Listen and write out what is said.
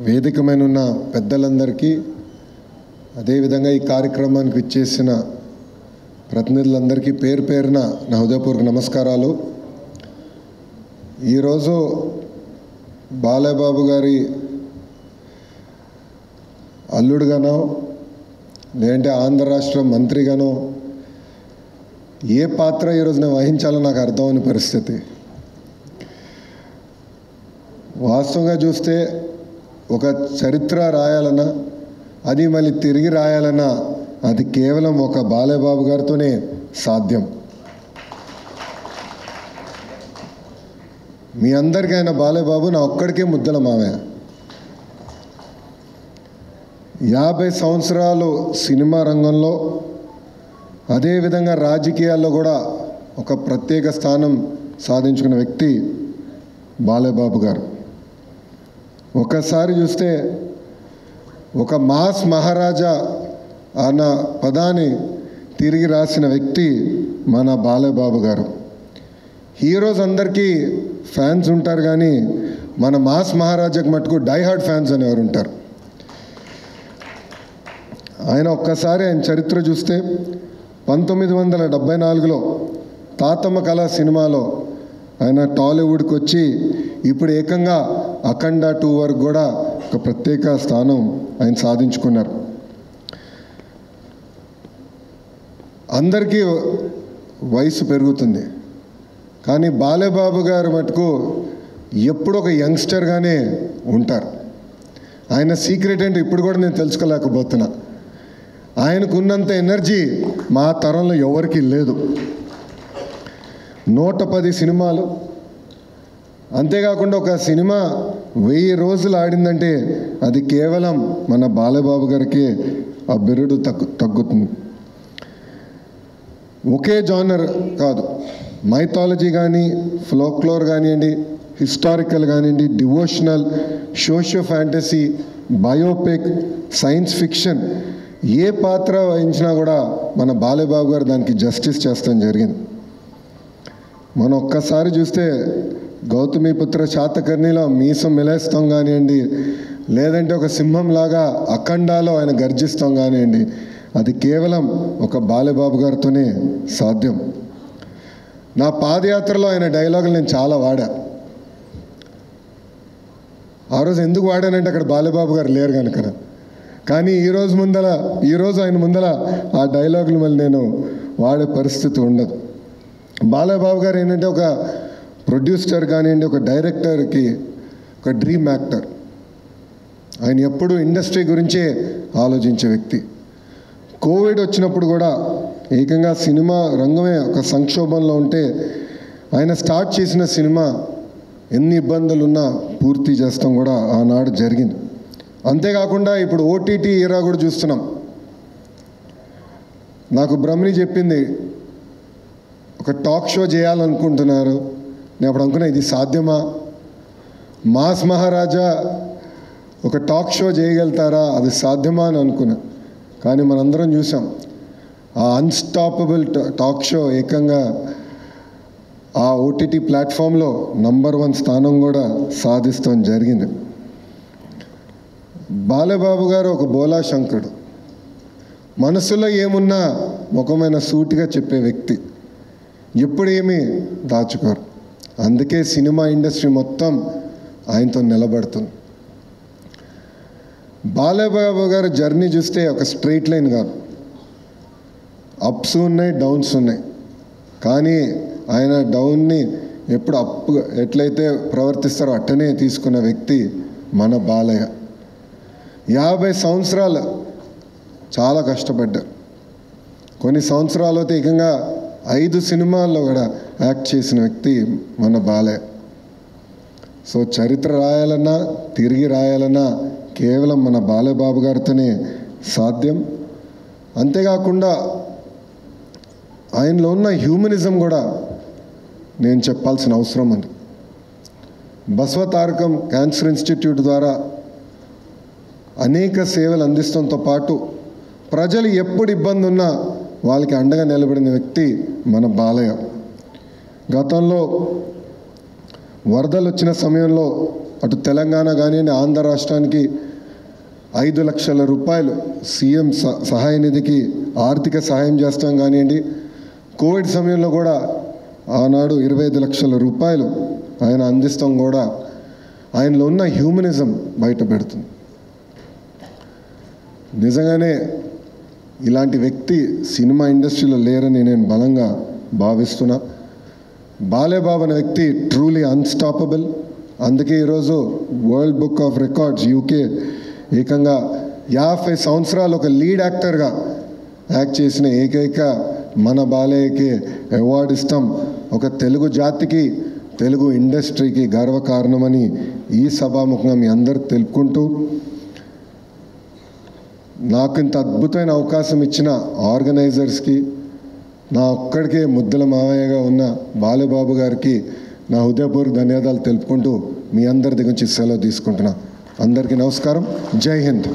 వేదిక మీద ఉన్న పెద్దలందరికీ అదేవిధంగా ఈ కార్యక్రమానికి ఇచ్చేసిన ప్రతినిధులందరికీ పేరు పేరున నా హృదయపూర్వక నమస్కారాలు. ఈరోజు బాలయ్యబాబు గారి అల్లుడుగానో లేదంటే ఆంధ్ర రాష్ట్ర మంత్రిగానో ఏ పాత్ర ఈరోజు నేను వహించాలో నాకు అర్థమని పరిస్థితి. వాస్తవంగా చూస్తే ఒక చరిత్ర రాయాలన్నా అది మళ్ళీ తిరిగి రాయాలన్నా అది కేవలం ఒక బాలయ్యబాబు గారితోనే సాధ్యం. మీ అందరికీ ఆయన బాలయ్యబాబు నా ఒక్కడికే ముద్దల మామయ్య. 50 సంవత్సరాలు సినిమా రంగంలో అదేవిధంగా రాజకీయాల్లో కూడా ఒక ప్రత్యేక స్థానం సాధించుకున్న వ్యక్తి బాలయ్యబాబు గారు. ఒకసారి చూస్తే ఒక మాస్ మహారాజా అన్న పదాన్ని తిరిగి రాసిన వ్యక్తి మన బాలయ్యబాబు గారు. హీరోస్ అందరికీ ఫ్యాన్స్ ఉంటారు, కానీ మన మాస్ మహారాజాకి మటుకు డైహార్డ్ ఫ్యాన్స్ అనేవారు ఉంటారు. ఆయన ఒక్కసారి ఆయన చరిత్ర చూస్తే 1974లో తాతమ్మ కళ సినిమాలో ఆయన టాలీవుడ్కి వచ్చి ఇప్పుడు ఏకంగా అఖండ 2 వరకు కూడా ఒక ప్రత్యేక స్థానం ఆయన సాధించుకున్నారు. అందరికీ వయసు పెరుగుతుంది, కానీ బాలయ్యబాబు గారు మటుకు ఎప్పుడు ఒక యంగ్స్టర్గానే ఉంటారు. ఆయన సీక్రెట్ ఏంటో ఇప్పుడు కూడా నేను తెలుసుకోలేకపోతున్నా. ఆయనకున్నంత ఎనర్జీ మా తరంలో ఎవరికీ లేదు. 110 సినిమాలు, అంతేకాకుండా ఒక సినిమా 1000 రోజులు ఆడిందంటే అది కేవలం మన బాలయ్యబాబు గారికి ఆ బిరుదు తగ్గుతుంది. ఒకే జానర్ కాదు, మైథాలజీ కానీ, ఫోక్లోర్ కానివ్వండి, హిస్టారికల్ కానివ్వండి, devotional, socio fantasy, biopic, science fiction, ఏ పాత్ర వహించినా కూడా మన బాలయ్యబాబు గారు దానికి జస్టిస్ చేస్తాం జరిగింది. మనం ఒక్కసారి చూస్తే గౌతమిపుత్ర శాతకర్ణిలో మీసం మిలేస్తాం కానివ్వండి, లేదంటే ఒక సింహంలాగా అఖండాలో ఆయన గర్జిస్తాం కానివ్వండి, అది కేవలం ఒక బాలయ్యబాబు గారితోనే సాధ్యం. నా పాదయాత్రలో ఆయన డైలాగులు నేను చాలా వాడా. ఆ రోజు ఎందుకు వాడానంటే అక్కడ బాలయ్యబాబు గారు లేరు కనుక. కానీ ఈరోజు ఆయన ముందల ఆ డైలాగులు మళ్ళీ నేను వాడే పరిస్థితి ఉండదు. బాలయ్యబాబు గారు ఏంటంటే ఒక ప్రొడ్యూసర్ కానివ్వండి, ఒక డైరెక్టర్కి ఒక డ్రీమ్ యాక్టర్. ఆయన ఎప్పుడూ ఇండస్ట్రీ గురించే ఆలోచించే వ్యక్తి. కోవిడ్ వచ్చినప్పుడు కూడా ఏకంగా సినిమా రంగమే ఒక సంక్షోభంలో ఉంటే ఆయన స్టార్ట్ చేసిన సినిమా ఎన్ని ఇబ్బందులున్నా పూర్తి చేస్తాం కూడా ఆనాడు జరిగింది. అంతేకాకుండా ఇప్పుడు ఓటీటీ ఏరా కూడా చూస్తున్నాం. నాకు బ్రహ్మని చెప్పింది ఒక టాక్ షో చేయాలనుకుంటున్నారు. నేను అప్పుడు అనుకున్నా ఇది సాధ్యమా? మాస్ మహారాజా ఒక టాక్ షో చేయగలుగుతారా? అది సాధ్యమా అని అనుకున్నా. కానీ మనందరం చూసాం ఆ అన్స్టాపబుల్ టాక్ షో ఏకంగా ఆ ఓటీటీ ప్లాట్ఫామ్లో నంబర్ 1 స్థానం కూడా సాధిస్తాం జరిగింది. బాలయ్యబాబు గారు ఒక బోలా శంకరుడు. మనసులో ఏమున్నా ముఖమైన సూటిగా చెప్పే వ్యక్తి, ఎప్పుడు ఏమీ దాచుకోరు. అందుకే సినిమా ఇండస్ట్రీ మొత్తం ఆయనతో నిలబడుతుంది. బాలయ్యబాబు గారు జర్నీ చూస్తే ఒక స్ట్రైట్ లైన్ కాదు, అప్స్ ఉన్నాయి, డౌన్స్ ఉన్నాయి. కానీ ఆయన డౌన్ని ఎప్పుడు అప్ ఎట్లయితే ప్రవర్తిస్తారో అట్టనే తీసుకున్న వ్యక్తి మన బాలయ్య. 50 సంవత్సరాలు చాలా కష్టపడ్డారు. కొన్ని సంవత్సరాలు అయితే ఏకంగా 5 సినిమాల్లో కూడా యాక్ట్ చేసిన వ్యక్తి మన బాలయ్య. సో చరిత్ర రాయాలన్నా తిరిగి రాయాలన్నా కేవలం మన బాలయ్యబాబు గారితోనే సాధ్యం. అంతేకాకుండా ఆయనలో ఉన్న హ్యూమనిజం కూడా నేను చెప్పాల్సిన అవసరం ఉంది. బసవతారకం క్యాన్సర్ ఇన్స్టిట్యూట్ ద్వారా అనేక సేవలు అందించడంతో పాటు ప్రజలు ఎప్పుడు ఇబ్బంది ఉన్నా వాళ్ళకి అండగా నిలబడిన వ్యక్తి మన బాలయ్య. గతంలో వరదలు వచ్చిన సమయంలో అటు తెలంగాణ కానివ్వండి, ఆంధ్ర రాష్ట్రానికి 5 లక్షల రూపాయలు సీఎం సహాయ నిధికి ఆర్థిక సహాయం చేస్తాం కానివ్వండి, కోవిడ్ సమయంలో కూడా ఆనాడు 25 లక్షల రూపాయలు ఆయన అందిస్తాం కూడా ఆయనలో ఉన్న హ్యూమనిజం బయట పెడుతుంది. నిజంగానే ఇలాంటి వ్యక్తి సినిమా ఇండస్ట్రీలో లేరని నేను బలంగా భావిస్తున్నా. బాలేబాబు అనే వ్యక్తి ట్రూలీ అన్స్టాపబుల్. అందుకే ఈరోజు world book of records UK ఏకంగా 50 సంవత్సరాలు ఒక లీడ్ యాక్టర్గా యాక్ట్ చేసిన ఏకైక మన బాలయ్యకి అవార్డు ఇస్తాం. ఒక తెలుగు జాతికి, తెలుగు ఇండస్ట్రీకి గర్వకారణమని ఈ సభాముఖంగా మీ అందరికి తెలుపుకుంటూ, నాకు ఇంత అద్భుతమైన అవకాశం ఇచ్చిన ఆర్గనైజర్స్కి, నా ఒక్కడికే ముద్దల మావయ్యగా ఉన్న బాలబాబు గారికి నా హృదయపూర్వక ధన్యవాదాలు తెలుపుకుంటూ మీ అందరి దగ్గర నుంచి సెలవు తీసుకుంటున్నా. అందరికీ నమస్కారం. జై హింద్.